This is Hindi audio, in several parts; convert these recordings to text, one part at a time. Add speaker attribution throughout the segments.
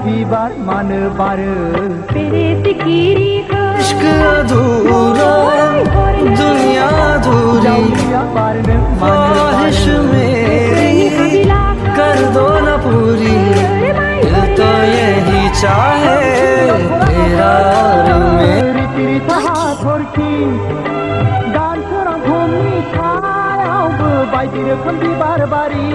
Speaker 1: बिबार मानो बारो
Speaker 2: इश्क अधूरा दुनिया अधूरी ख्वाहिश मेरी कर दो न पूरी दिल तो यही चाहे तेरा और मेरा
Speaker 1: बायदि रोखोम बिबार बारि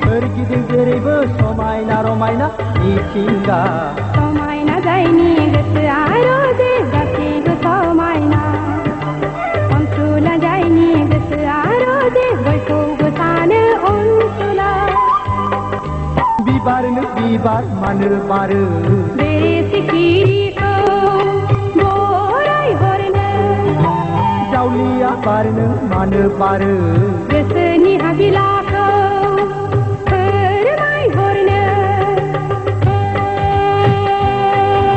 Speaker 1: सोरगिदिं जेरैबो समायना रमायना मिथिंगा
Speaker 3: समायना जायनि गोसोआ रोजे गासैबो समायना अनसुला जायनि गोसोआ रोजे बयखौबो सानो अनसुला
Speaker 1: बिबारनो बिबार मानो बारो
Speaker 3: बे सिखिरिखौ बराय हरनो
Speaker 1: जावलिया बारनो मानो बारो
Speaker 3: गोसोनि हाबिला